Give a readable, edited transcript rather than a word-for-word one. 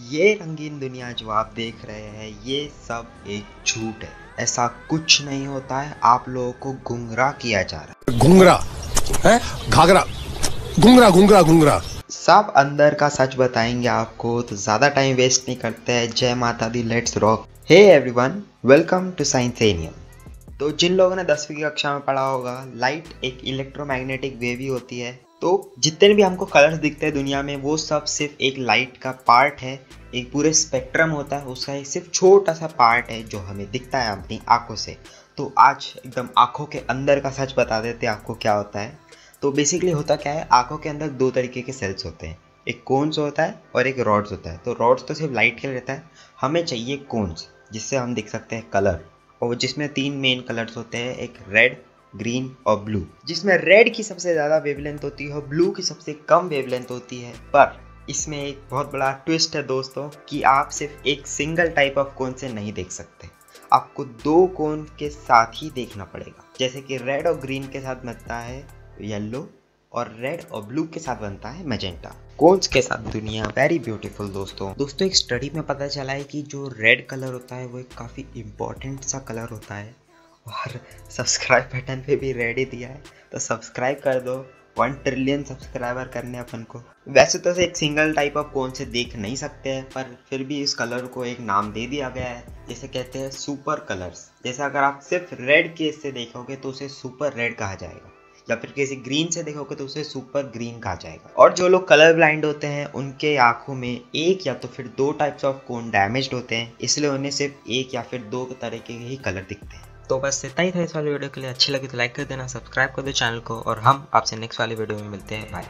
ये रंगीन दुनिया जो आप देख रहे हैं ये सब एक झूठ है। ऐसा कुछ नहीं होता है, आप लोगों को गुमराह किया जा रहा है। घुंगरा है, घाघरा, घुंगरा घुंगरा घुंगरा। सब अंदर का सच बताएंगे आपको, तो ज्यादा टाइम वेस्ट नहीं करते हैं। जय माता दी, let's rock. Hey everyone, welcome to साइंसेनियम। तो जिन लोगों ने 10वीं कक्षा में पढ़ा होगा, लाइट एक इलेक्ट्रोमैग्नेटिक वेव ही होती है। तो जितने भी हमको कलर्स दिखते हैं दुनिया में, वो सब सिर्फ एक लाइट का पार्ट है। एक पूरे स्पेक्ट्रम होता है, उसका एक सिर्फ छोटा सा पार्ट है जो हमें दिखता है अपनी आंखों से। तो आज एकदम आंखों के अंदर का सच बता देते हैं आपको क्या होता है। तो बेसिकली होता क्या है, आंखों के अंदर दो तरीके के सेल्स होते हैं, एक कोन्स होता है और एक रॉड्स होता है। तो रॉड्स तो सिर्फ लाइट के लिए रहता है, हमें चाहिए कोन्स जिससे हम देख सकते हैं कलर, और जिसमें 3 मेन कलर्स होते हैं, एक रेड, ग्रीन और ब्लू। जिसमें रेड की सबसे ज़्यादा वेवलेंथ होती है और ब्लू की सबसे कम वेवलेंथ होती है। पर इसमें एक बहुत बड़ा ट्विस्ट है दोस्तों, कि आप सिर्फ एक सिंगल टाइप ऑफ कोन से नहीं देख सकते, आपको 2 कोन के साथ ही देखना पड़ेगा। जैसे कि रेड और ग्रीन के साथ बनता है येलो, और रेड और ब्लू के साथ बनता है मैजेंटा। कोन्स के साथ दुनिया वेरी ब्यूटीफुल दोस्तों एक स्टडी में पता चला है कि जो रेड कलर होता है वो एक काफ़ी इम्पोर्टेंट सा कलर होता है। और सब्सक्राइब बटन पे भी रेड ही दिया है, तो सब्सक्राइब कर दो। 1 ट्रिलियन सब्सक्राइबर करने अपन को। वैसे तो एक सिंगल टाइप ऑफ कोन से देख नहीं सकते हैं, पर फिर भी इस कलर को एक नाम दे दिया गया है, जिसे कहते हैं सुपर कलर्स। जैसे अगर आप सिर्फ रेड केस से देखोगे तो उसे सुपर रेड कहा जाएगा, या फिर किसी ग्रीन से देखोगे तो उसे सुपर ग्रीन कहा जाएगा। और जो लोग कलर ब्लाइंड होते हैं उनके आंखों में एक या तो फिर 2 टाइप्स ऑफ कोन डैमेज्ड होते हैं, इसलिए उन्हें सिर्फ एक या फिर 2 तरह के ही कलर दिखते हैं। तो बस इतना ही था इस वाले वीडियो के लिए। अच्छी लगी तो लाइक कर देना, सब्सक्राइब कर दो चैनल को, और हम आपसे नेक्स्ट वाले वीडियो में मिलते हैं। बाय।